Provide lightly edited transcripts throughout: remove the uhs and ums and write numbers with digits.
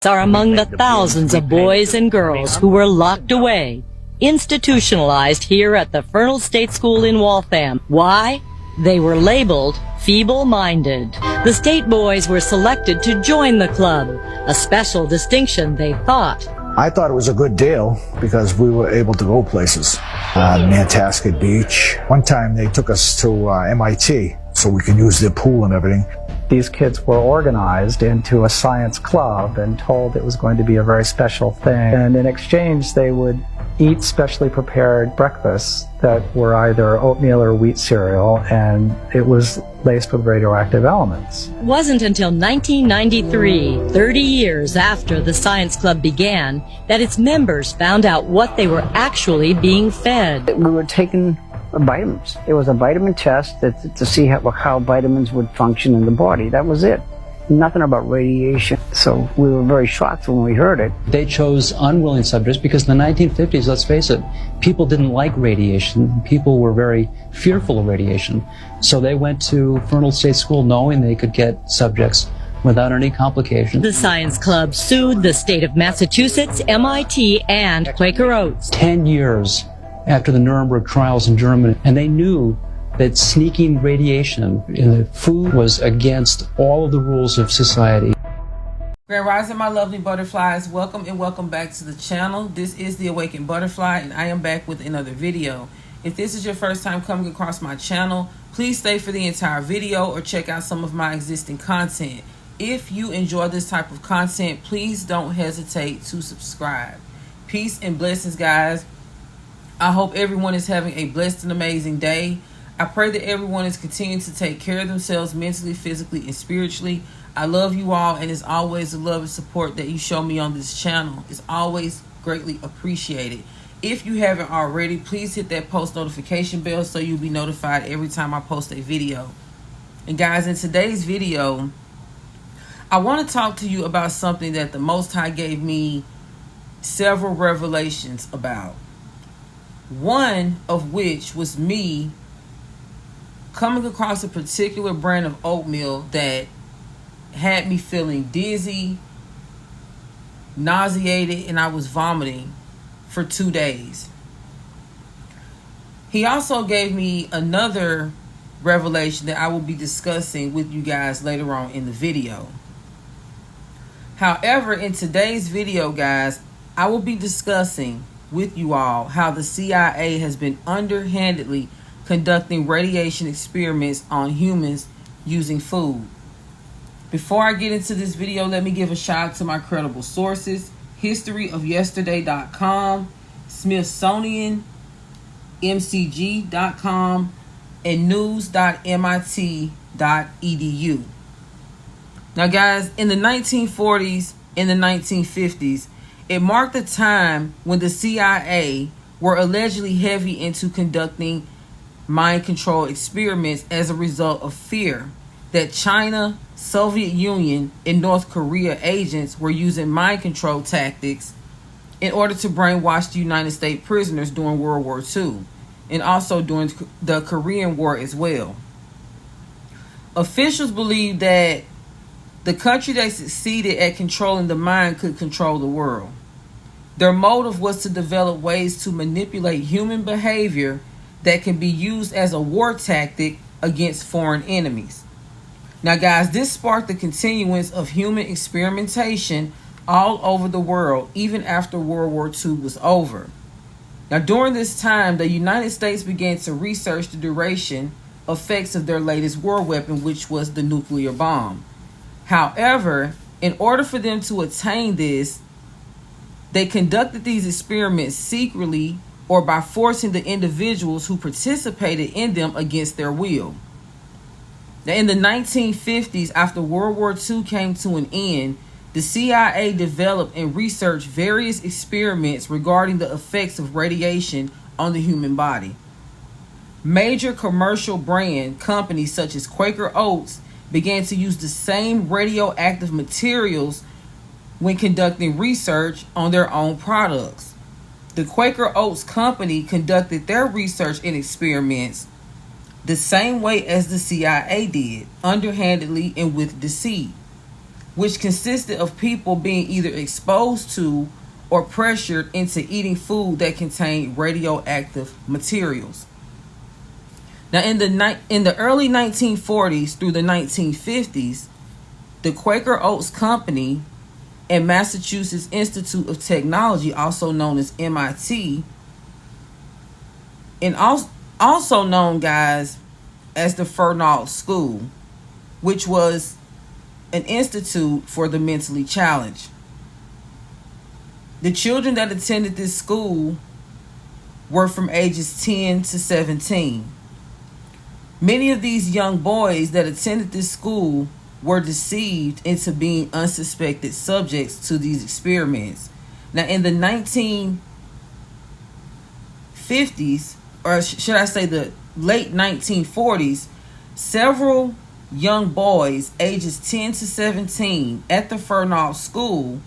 are among the thousands of boys and girls who were locked away, institutionalized here at the Fernald State School in Waltham. Why? They were labeled feeble-minded. The state boys were selected to join the club, a special distinction they thought. I thought it was a good deal because we were able to go places. Nantasket Beach. One time they took us to MIT so we can use their pool and everything. These kids were organized into a science club and told it was going to be a very special thing. And in exchange, they would eat specially prepared breakfasts that were either oatmeal or wheat cereal, and it was laced with radioactive elements. It wasn't until 1993, 30 years after the science club began, that its members found out what they were actually being fed. We were taking vitamins. It was a vitamin test to see how vitamins would function in the body. That was it. Nothing about radiation. So we were very shocked when we heard it. They chose unwilling subjects because in the 1950s, let's face it, people didn't like radiation. People were very fearful of radiation. So they went to Fernald State School knowing they could get subjects without any complications. The science club sued the state of Massachusetts, MIT, and Quaker Oats. 10 years after the Nuremberg trials in Germany, and they knew that sneaking radiation in the food was against all of the rules of society. Grand Rising, my lovely butterflies. Welcome and welcome back to the channel. This is the Awakened Butterfly, and I am back with another video. If this is your first time coming across my channel, please stay for the entire video or check out some of my existing content. If you enjoy this type of content, please don't hesitate to subscribe. Peace and blessings, guys. I hope everyone is having a blessed and amazing day. I pray that everyone is continuing to take care of themselves mentally, physically, and spiritually. I love you all, and it's always the love and support that you show me on this channel. It's always greatly appreciated. If you haven't already, please hit that post notification bell so you'll be notified every time I post a video. And guys, in today's video, I want to talk to you about something that the Most High gave me several revelations about. One of which was me coming across a particular brand of oatmeal that had me feeling dizzy, nauseated, and I was vomiting for 2 days. He also gave me another revelation that I will be discussing with you guys later on in the video. However, in today's video, guys, I will be discussing with you all how the CIA has been underhandedly conducting radiation experiments on humans using food. Before I get into this video, let me give a shout out to my credible sources: historyofyesterday.com, Smithsonian, MCG.com, and news.mit.edu. Now guys, in the 1940s and the 1950s, it marked a time when the CIA were allegedly heavy into conducting mind control experiments as a result of fear that China, Soviet Union, and North Korea agents were using mind control tactics in order to brainwash the United States prisoners during World War II and also during the Korean War as well. Officials believed that the country that succeeded at controlling the mind could control the world. Their motive was to develop ways to manipulate human behavior that can be used as a war tactic against foreign enemies. Now guys, this sparked the continuance of human experimentation all over the world, even after World War II was over. Now during this time, the United States began to research the duration effects of their latest war weapon, which was the nuclear bomb. However, in order for them to attain this, they conducted these experiments secretly or by forcing the individuals who participated in them against their will. Now, in the 1950s, after World War II came to an end, the CIA developed and researched various experiments regarding the effects of radiation on the human body. Major commercial brand companies such as Quaker Oats began to use the same radioactive materials when conducting research on their own products. The Quaker Oats Company conducted their research and experiments the same way as the CIA did, underhandedly and with deceit. which consisted of people being either exposed to or pressured into eating food that contained radioactive materials. Now, in the early 1940s through the 1950s, the Quaker Oats Company and Massachusetts Institute of Technology, also known as MIT, and also known, guys, as the Fernald School, which was an institute for the mentally challenged. The children that attended this school were from ages 10 to 17. Many of these young boys that attended this school were deceived into being unsuspected subjects to these experiments. Now, in the 1950s, or should I say the late 1940s, several young boys ages 10 to 17 at the Fernald School.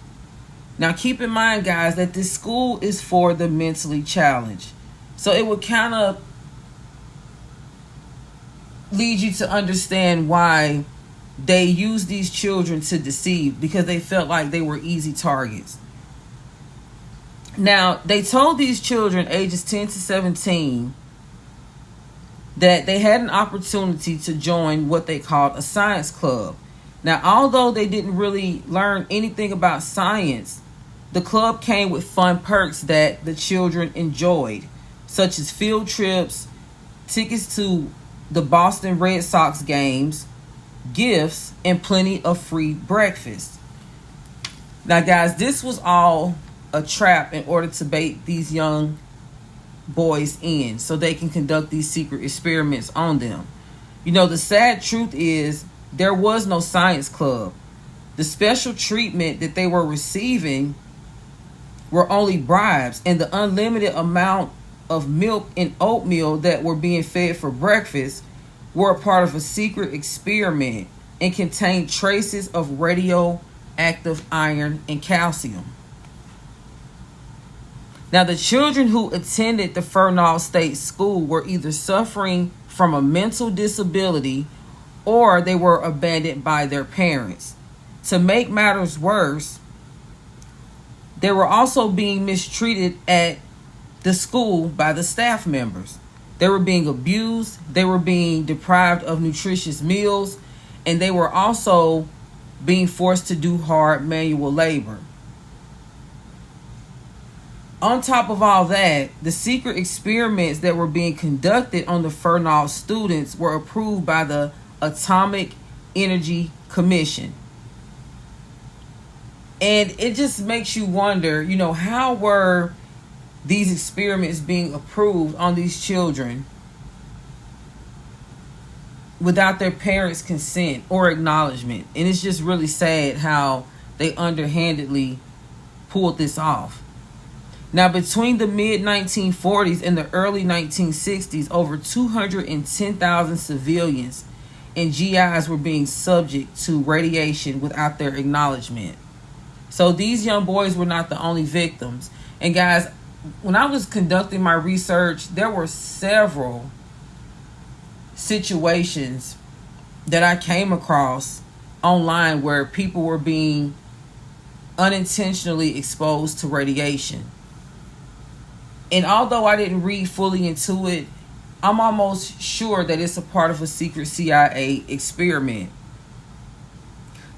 Now, keep in mind, guys, that this school is for the mentally challenged. So it would kind of lead you to understand why they use these children to deceive, because they felt like they were easy targets. Now, they told these children ages 10 to 17 that they had an opportunity to join what they called a science club. Now, although they didn't really learn anything about science, the club came with fun perks that the children enjoyed, such as field trips, tickets to the Boston Red Sox games, gifts, and plenty of free breakfast. Now, guys, this was all a trap in order to bait these young boys in so they can conduct these secret experiments on them. You know, the sad truth is there was no science club. The special treatment that they were receiving were only bribes, and the unlimited amount of milk and oatmeal that were being fed for breakfast were a part of a secret experiment and contained traces of radioactive iron and calcium. Now, the children who attended the Fernald State School were either suffering from a mental disability or they were abandoned by their parents. To make matters worse, they were also being mistreated at the school by the staff members. They were being abused, they were being deprived of nutritious meals, and they were also being forced to do hard manual labor. On top of all that, the secret experiments that were being conducted on the Fernald students were approved by the Atomic Energy Commission. And it just makes you wonder, you know, how were these experiments being approved on these children without their parents' consent or acknowledgement? And it's just really sad how they underhandedly pulled this off. Now, between the mid-1940s and the early 1960s, over 210,000 civilians and GIs were being subject to radiation without their acknowledgement. So these young boys were not the only victims. And guys, when I was conducting my research, there were several situations that I came across online where people were being unintentionally exposed to radiation. And although I didn't read fully into it, I'm almost sure that it's a part of a secret CIA experiment.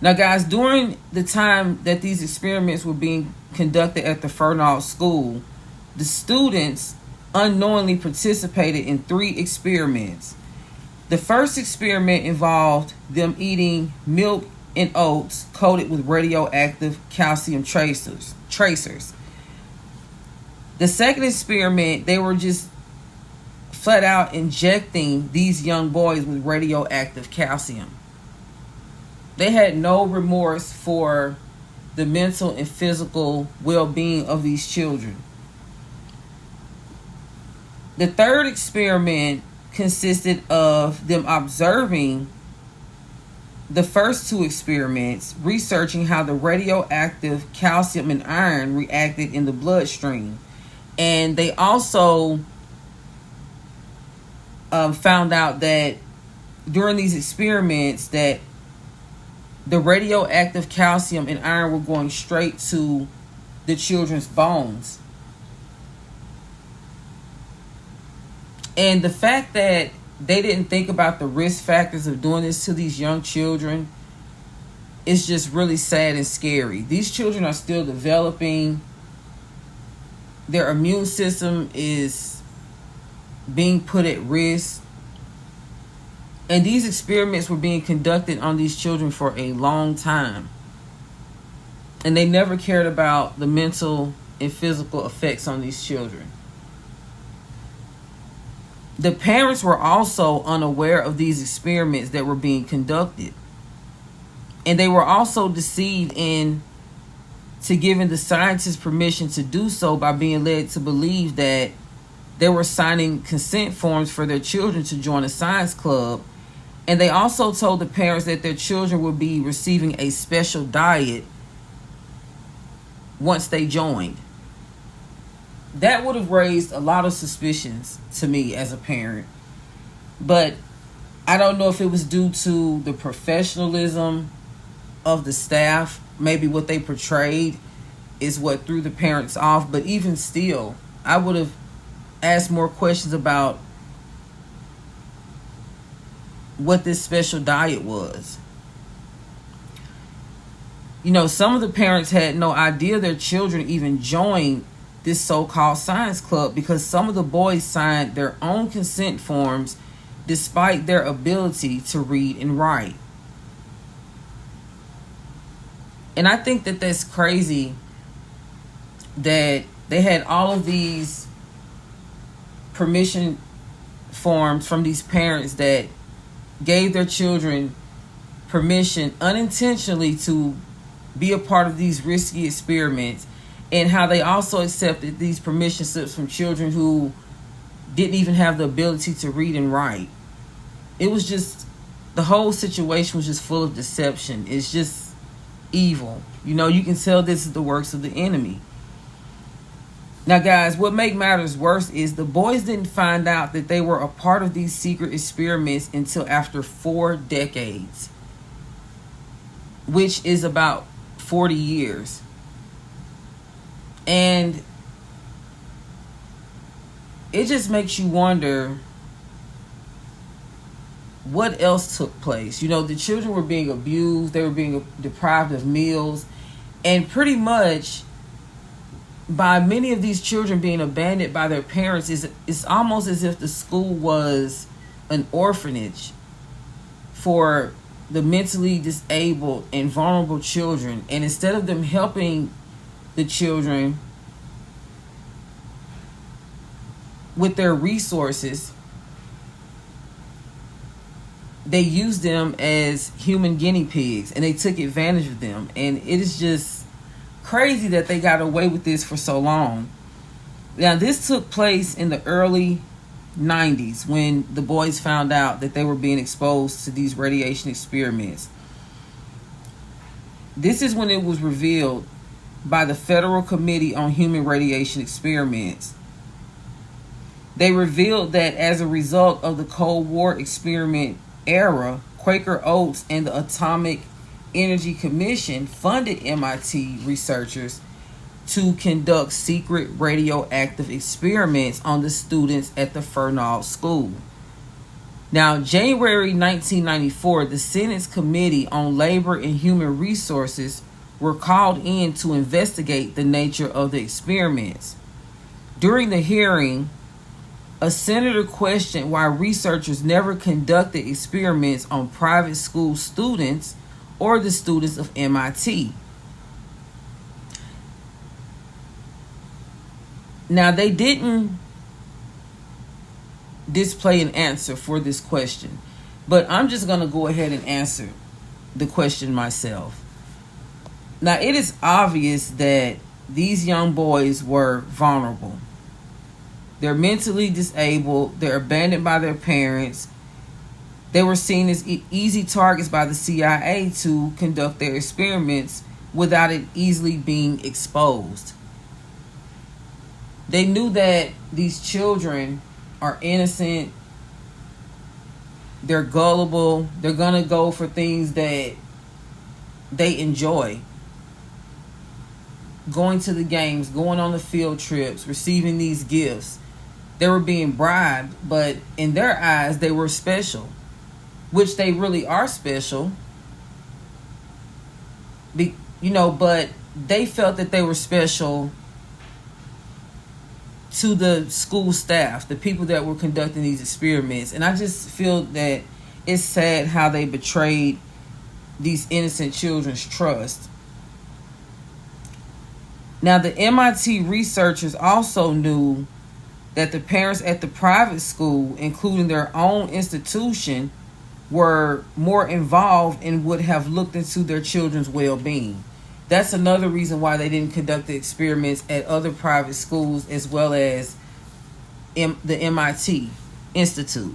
Now, guys, during the time that these experiments were being conducted at the Fernald School, the students unknowingly participated in 3 experiments. The first experiment involved them eating milk and oats coated with radioactive calcium tracers. The second experiment, they were just flat out injecting these young boys with radioactive calcium. They had no remorse for the mental and physical well-being of these children. The third experiment consisted of them observing the first 2 experiments, researching how the radioactive calcium and iron reacted in the bloodstream. And they also found out that during these experiments that the radioactive calcium and iron were going straight to the children's bones. And the fact that they didn't think about the risk factors of doing this to these young children is just really sad and scary. These children are still developing. Their immune system is being put at risk. And these experiments were being conducted on these children for a long time. And they never cared about the mental and physical effects on these children. The parents were also unaware of these experiments that were being conducted. And they were also deceived into giving the scientists permission to do so by being led to believe that they were signing consent forms for their children to join a science club. And they also told the parents that their children would be receiving a special diet once they joined. That would have raised a lot of suspicions to me as a parent. But I don't know if it was due to the professionalism of the staff. Maybe what they portrayed is what threw the parents off. But even still, I would have asked more questions about what this special diet was. You know, some of the parents had no idea their children even joined this so-called science club because some of the boys signed their own consent forms despite their ability to read and write. And I think that that's crazy that they had all of these permission forms from these parents that gave their children permission unintentionally to be a part of these risky experiments, and how they also accepted these permission slips from children who didn't even have the ability to read and write. It was just, the whole situation was just full of deception. It's just evil. You know, you can tell this is the works of the enemy. Now, guys, what makes matters worse is the boys didn't find out that they were a part of these secret experiments until after 4 decades, which is about 40 years. And it just makes you wonder what else took place. You know, the children were being abused. They were being deprived of meals. And pretty much by many of these children being abandoned by their parents, it's almost as if the school was an orphanage for the mentally disabled and vulnerable children. And instead of them helping the children with their resources, they used them as human guinea pigs and they took advantage of them. And it is just crazy that they got away with this for so long. Now, this took place in the early 90s when the boys found out that they were being exposed to these radiation experiments. This is when it was revealed by the Federal Committee on Human Radiation Experiments. They revealed that as a result of the Cold War experiment era, Quaker Oats and the Atomic Energy Commission funded MIT researchers to conduct secret radioactive experiments on the students at the Fernald School. Now, January 1994, the Senate's Committee on Labor and Human Resources were called in to investigate the nature of the experiments. During the hearing, a senator questioned why researchers never conducted experiments on private school students or the students of MIT. Now, they didn't display an answer for this question, but I'm just going to go ahead and answer the question myself. Now, it is obvious that these young boys were vulnerable. They're mentally disabled. They're abandoned by their parents. They were seen as easy targets by the CIA to conduct their experiments without it easily being exposed. They knew that these children are innocent. They're gullible. They're going to go for things that they enjoy. Going to the games, going on the field trips, receiving these gifts. They were being bribed, but in their eyes, they were special, which they really are special. But they felt that they were special to the school staff, the people that were conducting these experiments. And I just feel that it's sad how they betrayed these innocent children's trust. Now, the MIT researchers also knew that the parents at the private school, including their own institution, were more involved and would have looked into their children's well-being. That's another reason why they didn't conduct the experiments at other private schools as well as the MIT Institute.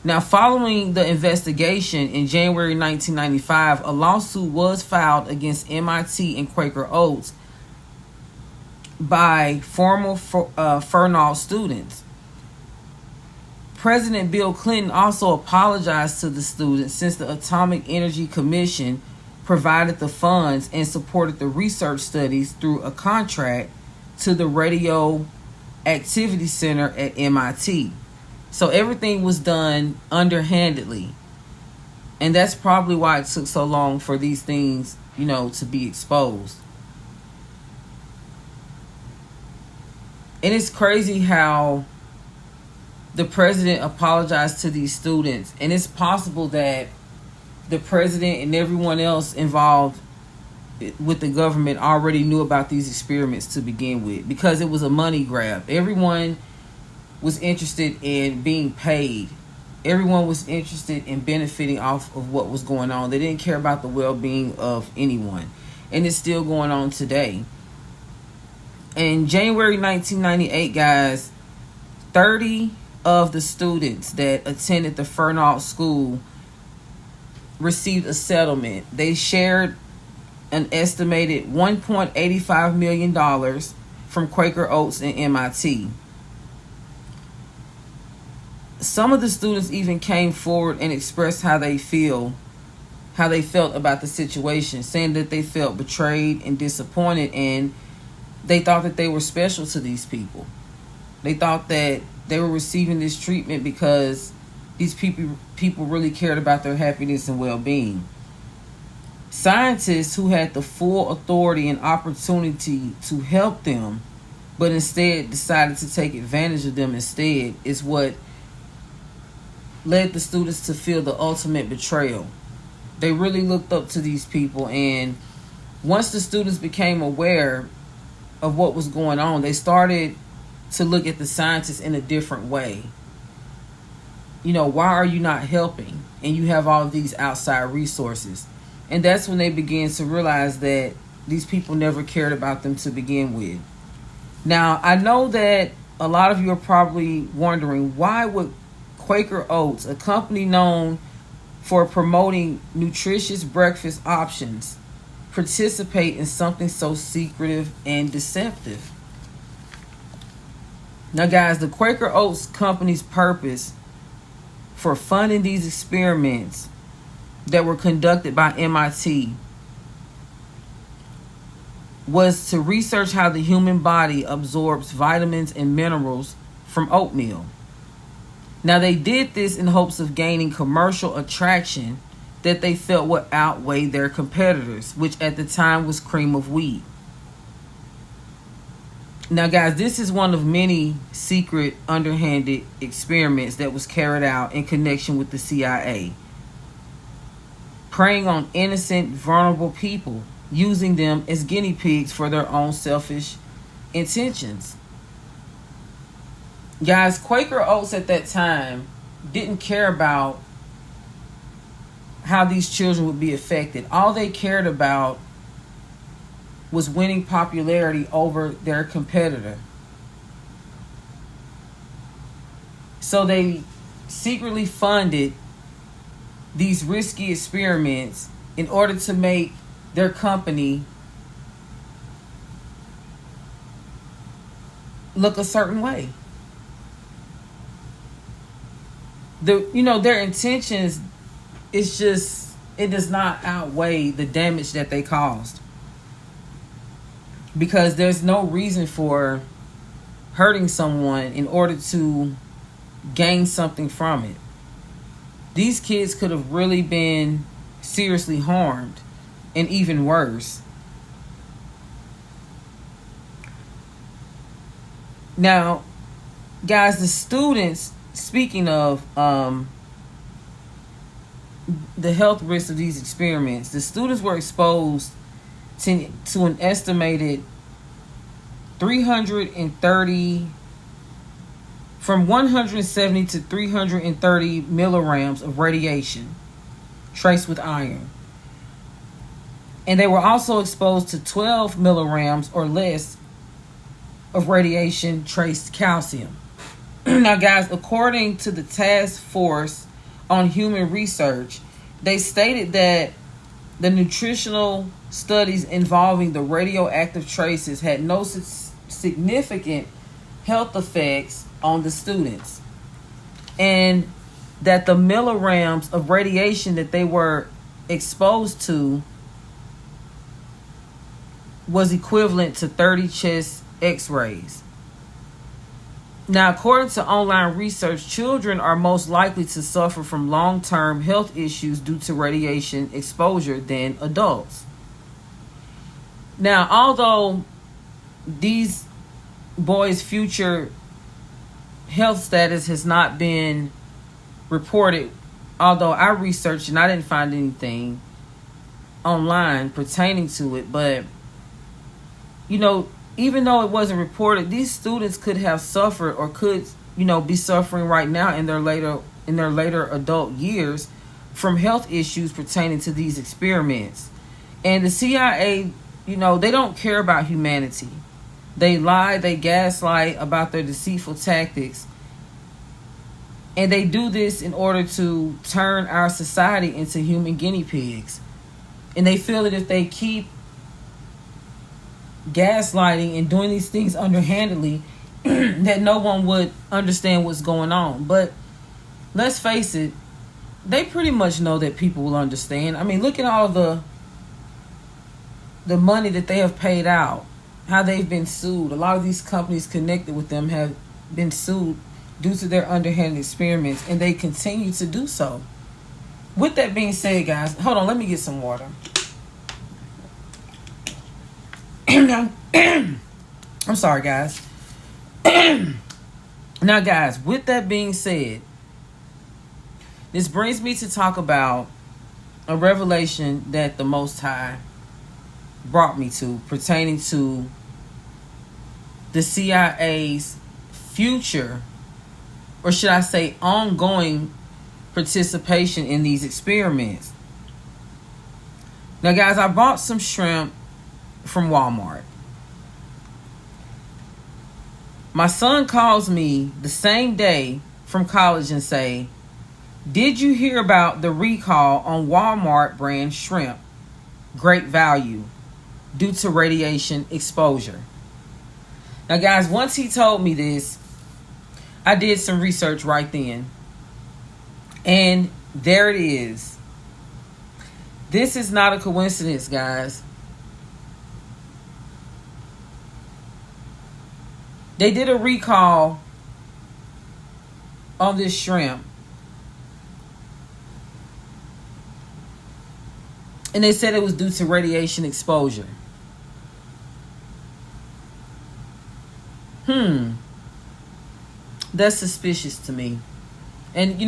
Now, following the investigation in January 1995, a lawsuit was filed against MIT and Quaker Oats by former Furnault students. President Bill Clinton also apologized to the students since the Atomic Energy Commission provided the funds and supported the research studies through a contract to the Radioactivity Center at MIT. So everything was done underhandedly. And that's probably why it took so long for these things, to be exposed. And it's crazy how the president apologized to these students. And it's possible that the president and everyone else involved with the government already knew about these experiments to begin with, because it was a money grab. Everyone was interested in being paid. Everyone was interested in benefiting off of what was going on. They didn't care about the well-being of anyone. And it's still going on today. In January 1998, guys, 30 of the students that attended the Furnault School received a settlement. They shared an estimated $1.85 million from Quaker Oats and MIT. Some of the students even came forward and expressed how they felt about the situation, saying that they felt betrayed and disappointed, and they thought that they were special to these people. They thought that they were receiving this treatment because these people really cared about their happiness and well-being. Scientists who had the full authority and opportunity to help them, but instead decided to take advantage of them instead, is what led the students to feel the ultimate betrayal. They really looked up to these people, and once the students became aware of what was going on, they started to look at the scientists in a different way. Why are you not helping? And you have all of these outside resources. And that's when they began to realize that these people never cared about them to begin with. Now, I know that a lot of you are probably wondering, why would Quaker Oats, a company known for promoting nutritious breakfast options, participate in something so secretive and deceptive? Now, guys, the Quaker Oats company's purpose for funding these experiments that were conducted by MIT was to research how the human body absorbs vitamins and minerals from oatmeal. Now, they did this in hopes of gaining commercial attraction that they felt would outweigh their competitors, which at the time was cream of wheat. Now, guys, this is one of many secret, underhanded experiments that was carried out in connection with the CIA, preying on innocent, vulnerable people, using them as guinea pigs for their own selfish intentions. Guys, Quaker Oats at that time didn't care about how these children would be affected. All they cared about was winning popularity over their competitor. So they secretly funded these risky experiments in order to make their company look a certain way. Their intentions, it's it does not outweigh the damage that they caused. Because there's no reason for hurting someone in order to gain something from it. These kids could have really been seriously harmed, and even worse. Now, guys, the students, speaking of the health risks of these experiments, the students were exposed to an estimated 330, from 170 to 330 milligrams of radiation traced with iron. And they were also exposed to 12 milligrams or less of radiation traced calcium. Now, guys, according to the Task Force on Human Research, they stated that the nutritional studies involving the radioactive traces had no significant health effects on the students, and that the milligrams of radiation that they were exposed to was equivalent to 30 chest x-rays. Now, according to online research, children are most likely to suffer from long-term health issues due to radiation exposure than adults. Now, although these boys' future health status has not been reported, although I researched and I didn't find anything online pertaining to it, but even though it wasn't reported, these students could have suffered, or could, be suffering right now in their later adult years from health issues pertaining to these experiments. And the CIA, they don't care about humanity. They lie, they gaslight about their deceitful tactics. And they do this in order to turn our society into human guinea pigs. And they feel that if they keep gaslighting and doing these things underhandedly, that no one would understand what's going on. But let's face it, they pretty much know that people will understand. I mean, look at all the money that they have paid out, how they've been sued. A lot of these companies connected with them have been sued due to their underhanded experiments, and they continue to do so. With that being said, guys, hold on, let me get some water. I'm sorry, guys. Now, guys, with that being said, this brings me to talk about a revelation that the Most High brought me to, pertaining to the CIA's future, or should I say ongoing, participation in these experiments. Now, guys, I bought some shrimp from Walmart. My son calls me the same day from college and say, "Did you hear about the recall on Walmart brand shrimp? Great value due to radiation exposure." Now, guys, once he told me this, I did some research right then. And there it is. This is not a coincidence, guys. They did a recall on this shrimp. And they said it was due to radiation exposure. That's suspicious to me. And,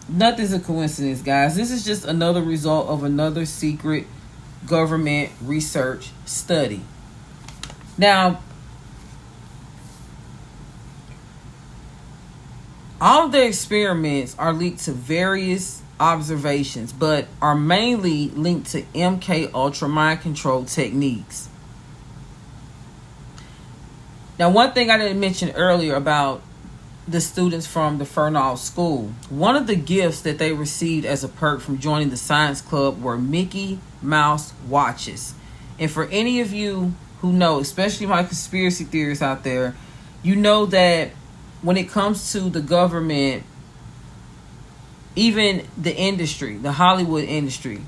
nothing's a coincidence, guys. This is just another result of another secret government research study. Now, all of the experiments are linked to various observations, but are mainly linked to MK Ultra mind control techniques. Now, one thing I didn't mention earlier about the students from the Fernald School, one of the gifts that they received as a perk from joining the science club were Mickey Mouse watches. And for any of you who know, especially my conspiracy theorists out there, you know that when it comes to the government even the industry, the Hollywood industry.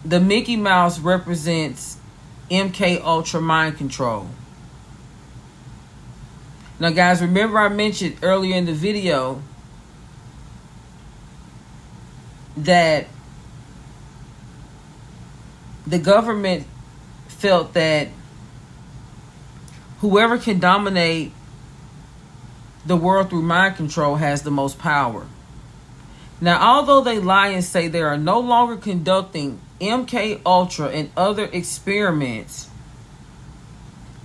The Mickey Mouse represents MK Ultra mind control. Now guys, remember I mentioned earlier in the video that the government felt that whoever can dominate the world through mind control has the most power. Now, although they lie and say they are no longer conducting MK Ultra and other experiments,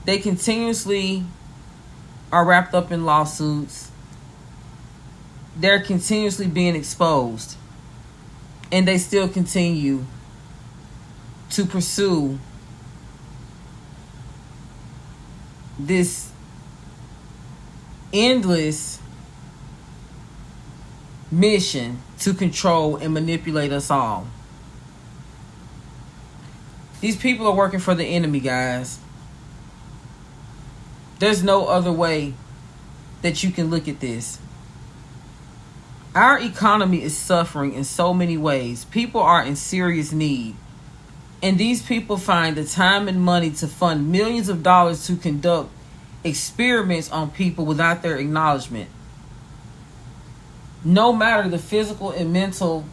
they continuously are wrapped up in lawsuits. They're continuously being exposed, and they still continue to pursue this endless mission to control and manipulate us all. These people are working for the enemy, guys. There's no other way that you can look at this. Our economy is suffering in so many ways. People are in serious need. And these people find the time and money to fund millions of dollars to conduct experiments on people without their acknowledgement. No matter the physical and mental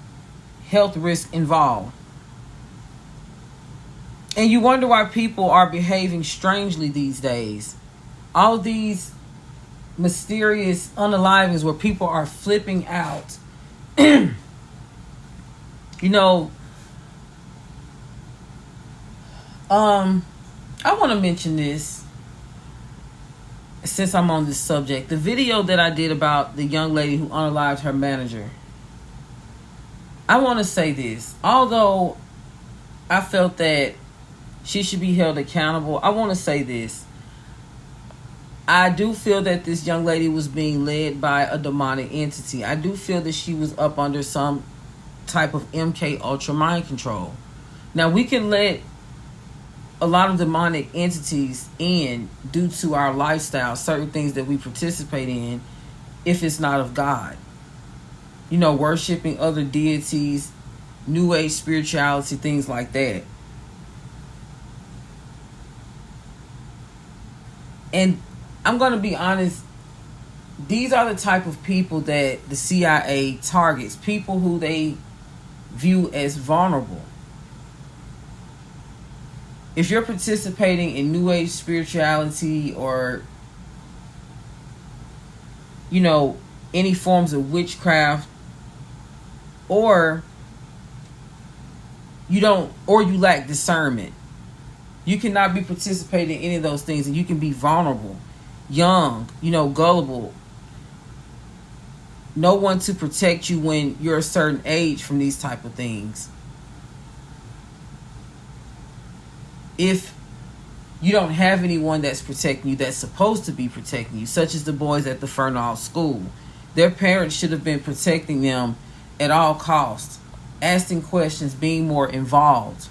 health risk involved. And you wonder why people are behaving strangely these days. All these mysterious unalivings where people are flipping out. You know, I want to mention this since I'm on this subject. The video that I did about the young lady who unalived her manager. I want to say this. Although I felt that she should be held accountable, I want to say this. I do feel that this young lady was being led by a demonic entity. I do feel that she was up under some type of MK Ultra mind control. Now, we can let a lot of demonic entities in due to our lifestyle, certain things that we participate in, if it's not of God. You know, worshiping other deities, New Age spirituality, things like that. And I'm going to be honest, these are the type of people that the CIA targets, people who they view as vulnerable. If you're participating in New Age spirituality or, you know, any forms of witchcraft, or you lack discernment, you cannot be participating in any of those things, and you can be vulnerable, young, you know, gullible. No one to protect you when you're a certain age from these type of things. If you don't have anyone that's protecting you, that's supposed to be protecting you, such as the boys at the Fernald School, their parents should have been protecting them at all costs, asking questions, being more involved.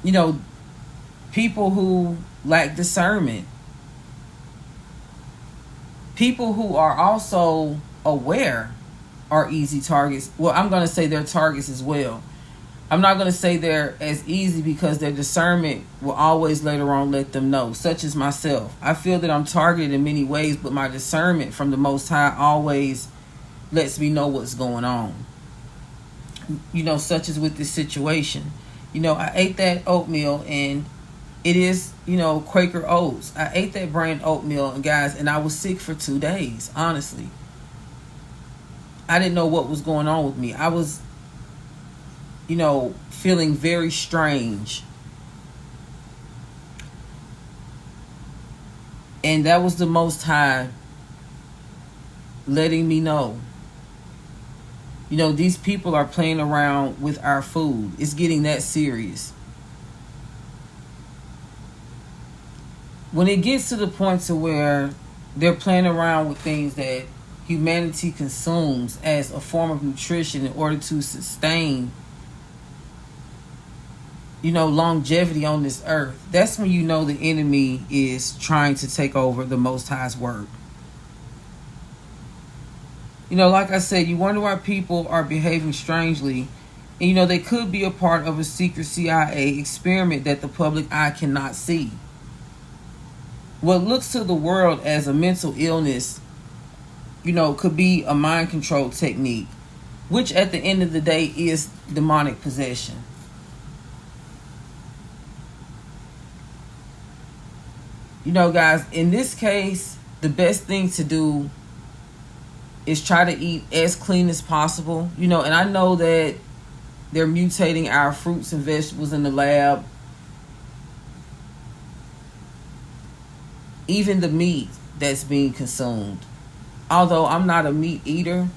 You know, people who lack discernment, people who are also aware are easy targets. Well, I'm going to say they're targets as well. I'm not going to say they're as easy because their discernment will always later on let them know, such as myself. I feel that I'm targeted in many ways, but my discernment from the Most High always lets me know what's going on. You know, such as with this situation. You know, I ate that oatmeal, and it is, you know, Quaker Oats. I ate that brand oatmeal, and guys, and I was sick for 2 days, honestly. I didn't know what was going on with me. I was, you know, feeling very strange. And that was the Most High letting me know. You know, these people are playing around with our food. It's getting that serious. When it gets to the point to where they're playing around with things that humanity consumes as a form of nutrition in order to sustain, you know, longevity on this earth, that's when you know the enemy is trying to take over the Most High's work. You know, like I said, you wonder why people are behaving strangely. And, you know, they could be a part of a secret CIA experiment that the public eye cannot see. What looks to the world as a mental illness, you know, could be a mind control technique, which at the end of the day is demonic possession. You know, guys, in this case, the best thing to do is try to eat as clean as possible. You know, and I know that they're mutating our fruits and vegetables in the lab. Even the meat that's being consumed. Although I'm not a meat eater,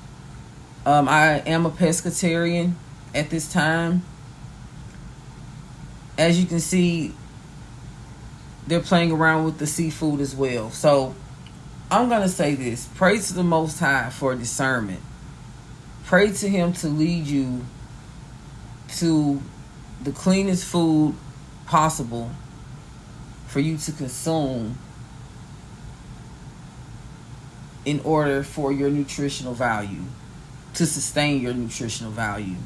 I am a pescatarian at this time. As you can see, they're playing around with the seafood as well. So I'm going to say this. Pray to the Most High for discernment. Pray to Him to lead you to the cleanest food possible for you to consume in order for your nutritional value, to sustain your nutritional value.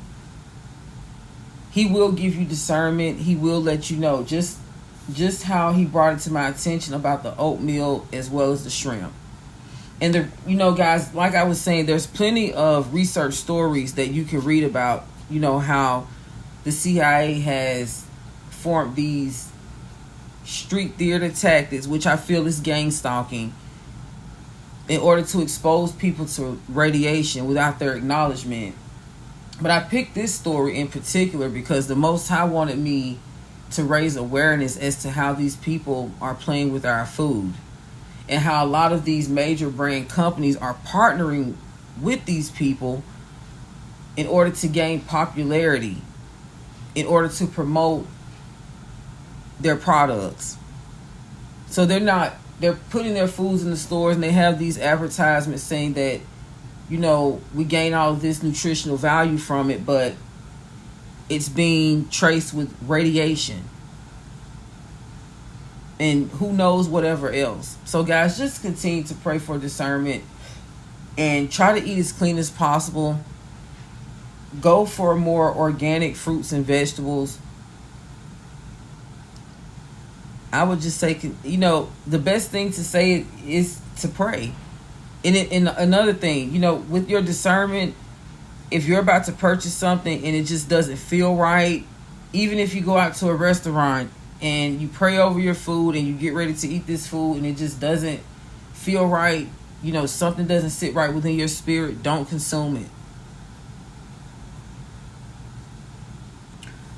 He will give you discernment. He will let you know, just how He brought it to my attention about the oatmeal as well as the shrimp. And you know, guys, like I was saying, there's plenty of research stories that you can read about, you know, how the CIA has formed these street theater tactics, which I feel is gang stalking, in order to expose people to radiation without their acknowledgement. But I picked this story in particular because the Most High wanted me to raise awareness as to how these people are playing with our food, and how a lot of these major brand companies are partnering with these people in order to gain popularity, in order to promote their products. So they're putting their foods in the stores, and they have these advertisements saying that, you know, we gain all of this nutritional value from it, but it's being traced with radiation and who knows whatever else. So guys, just continue to pray for discernment and try to eat as clean as possible. Go for more organic fruits and vegetables. I would just say, you know, the best thing to say is to pray. And another thing, you know, with your discernment, if you're about to purchase something and it just doesn't feel right, even if you go out to a restaurant and you pray over your food and you get ready to eat this food and it just doesn't feel right, you know, something doesn't sit right within your spirit, don't consume it.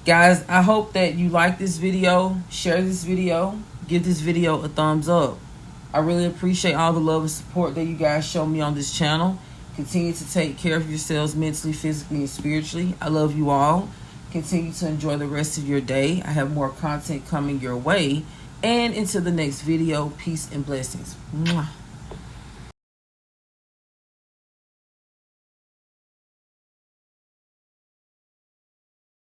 Guys, I hope that you like this video. Share this video. Give this video a thumbs up. I really appreciate all the love and support that you guys show me on this channel. Continue to take care of yourselves mentally, physically, and spiritually. I love you all. Continue to enjoy the rest of your day. I have more content coming your way. And until the next video, peace and blessings. Mwah.